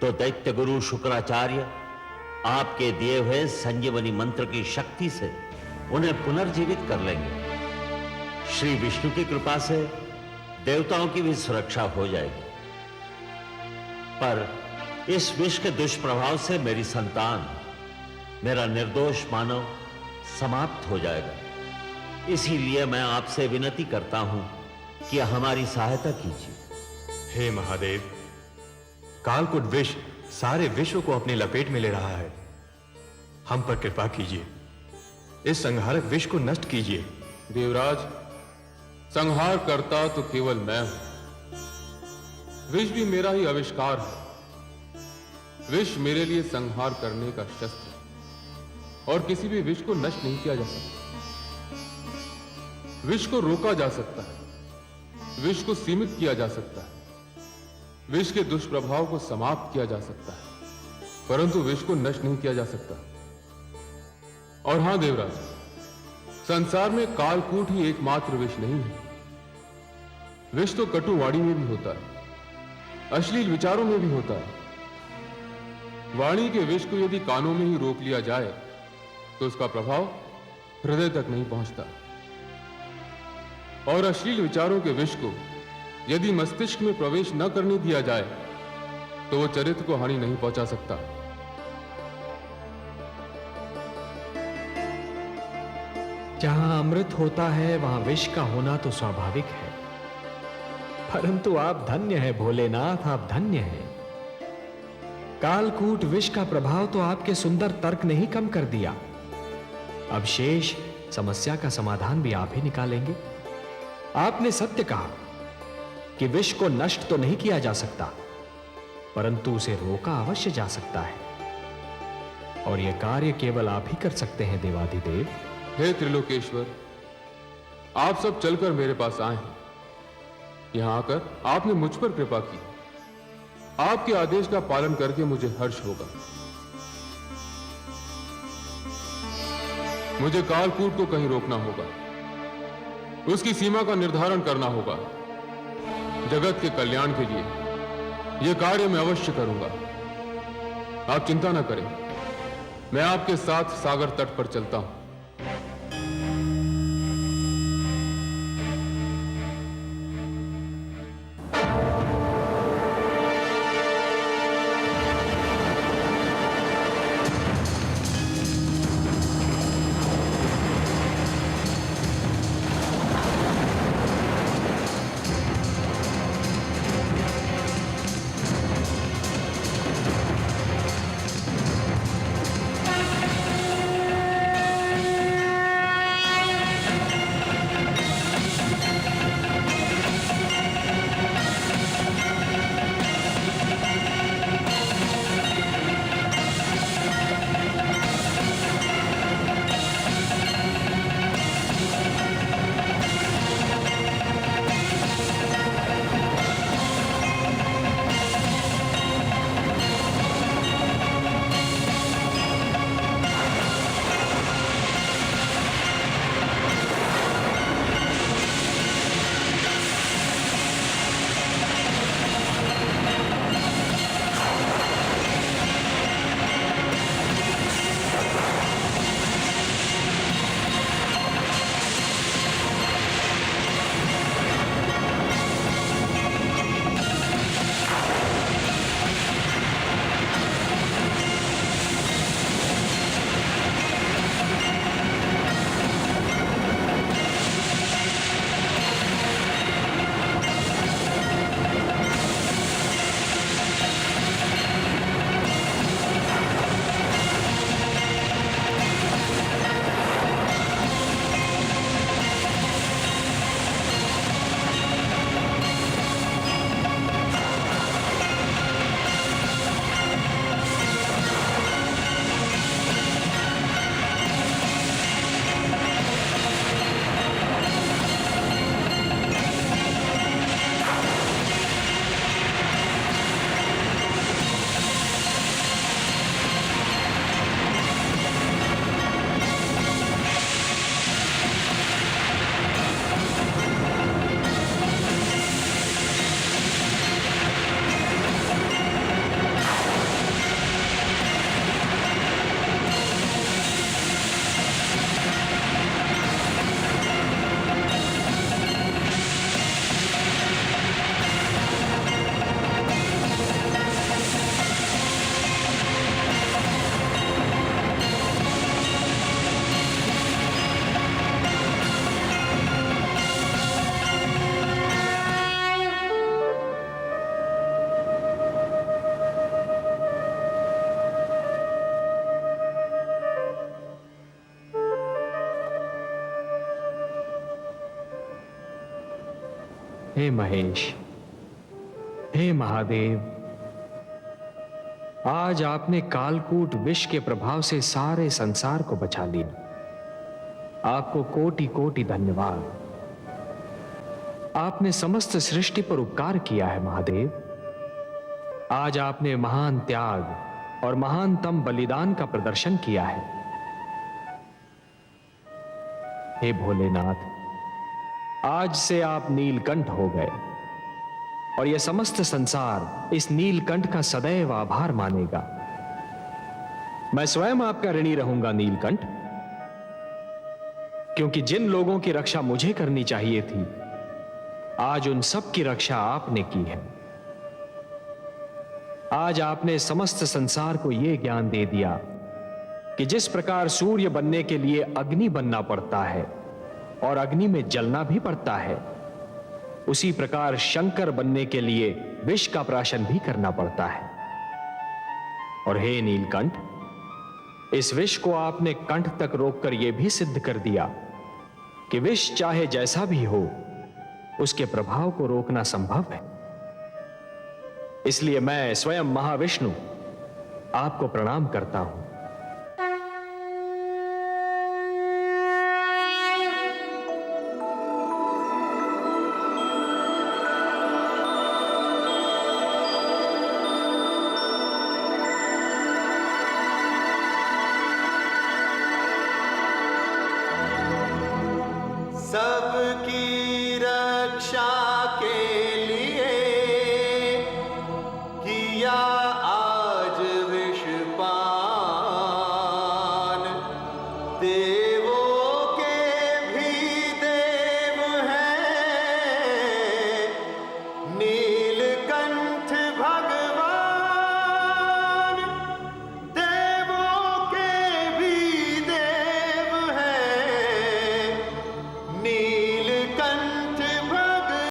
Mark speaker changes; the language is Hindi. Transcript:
Speaker 1: तो दैत्य गुरु शुक्राचार्य आपके दिए हुए संजीवनी मंत्र की शक्ति से उन्हें पुनर्जीवित कर लेंगे। श्री विष्णु की कृपा से देवताओं की भी सुरक्षा हो जाएगी। पर इस विष के दुष्प्रभाव से मेरी संतान, मेरा निर्दोष मानव समाप्त हो जाएगा। इसीलिए मैं आपसे विनती करता हूं कि हमारी सहायता कीजिए।
Speaker 2: हे महादेव, कालकूट विष सारे विश्व को अपनी लपेट में ले रहा है। हम पर कृपा कीजिए, इस संहारक विष को नष्ट कीजिए।
Speaker 3: देवराज, संहार करता तो केवल मैं हूं। विष भी मेरा ही आविष्कार है। विष मेरे लिए संहार करने का शस्त्र है और किसी भी विष को नष्ट नहीं किया जा सकता। विष को रोका जा सकता है, विष को सीमित किया जा सकता है, विष के दुष्प्रभाव को समाप्त किया जा सकता है, परंतु विष को नष्ट नहीं किया जा सकता। और हां देवराज, संसार में कालकूट ही एकमात्र विष नहीं है। विष तो कटुवाणी में भी होता है, अश्लील विचारों में भी होता है। वाणी के विष को यदि कानों में ही रोक लिया जाए तो उसका प्रभाव हृदय तक नहीं पहुंचता, और अश्लील विचारों के विष को यदि मस्तिष्क में प्रवेश न करने दिया जाए तो वो चरित्र को हानि नहीं पहुंचा सकता।
Speaker 4: जहां अमृत होता है वहां विष का होना तो स्वाभाविक है, परंतु आप धन्य हैं भोलेनाथ, आप धन्य हैं। कालकूट विष का प्रभाव तो आपके सुंदर तर्क ने ही कम कर दिया। अब शेष समस्या का समाधान भी आप ही निकालेंगे। आपने सत्य कहा कि विष को नष्ट तो नहीं किया जा सकता, परंतु उसे रोका अवश्य जा सकता है, और यह कार्य केवल आप ही कर सकते हैं देवाधिदेव।
Speaker 3: हे त्रिलोकेश्वर, आप सब चलकर मेरे पास आए हैं। यहां आकर आपने मुझ पर कृपा की। आपके आदेश का पालन करके मुझे हर्ष होगा। मुझे कालकूट को कहीं रोकना होगा, उसकी सीमा का निर्धारण करना होगा। जगत के कल्याण के लिए यह कार्य मैं अवश्य करूंगा। आप चिंता न करें, मैं आपके साथ सागर तट पर चलता हूं।
Speaker 4: हे महेश, हे महादेव, आज आपने कालकूट विष के प्रभाव से सारे संसार को बचा लिया। आपको कोटि कोटि धन्यवाद। आपने समस्त सृष्टि पर उपकार किया है महादेव। आज आपने महान त्याग और महानतम बलिदान का प्रदर्शन किया है। हे भोलेनाथ, आज से आप नीलकंठ हो गए और यह समस्त संसार इस नीलकंठ का सदैव आभार मानेगा। मैं स्वयं आपका ऋणी रहूंगा नीलकंठ, क्योंकि जिन लोगों की रक्षा मुझे करनी चाहिए थी, आज उन सब की रक्षा आपने की है। आज आपने समस्त संसार को यह ज्ञान दे दिया कि जिस प्रकार सूर्य बनने के लिए अग्नि बनना पड़ता है और अग्नि में जलना भी पड़ता है, उसी प्रकार शंकर बनने के लिए विष का प्राशन भी करना पड़ता है। और हे नीलकंठ, इस विष को आपने कंठ तक रोककर यह भी सिद्ध कर दिया कि विष चाहे जैसा भी हो, उसके प्रभाव को रोकना संभव है। इसलिए मैं स्वयं महाविष्णु आपको प्रणाम करता हूं।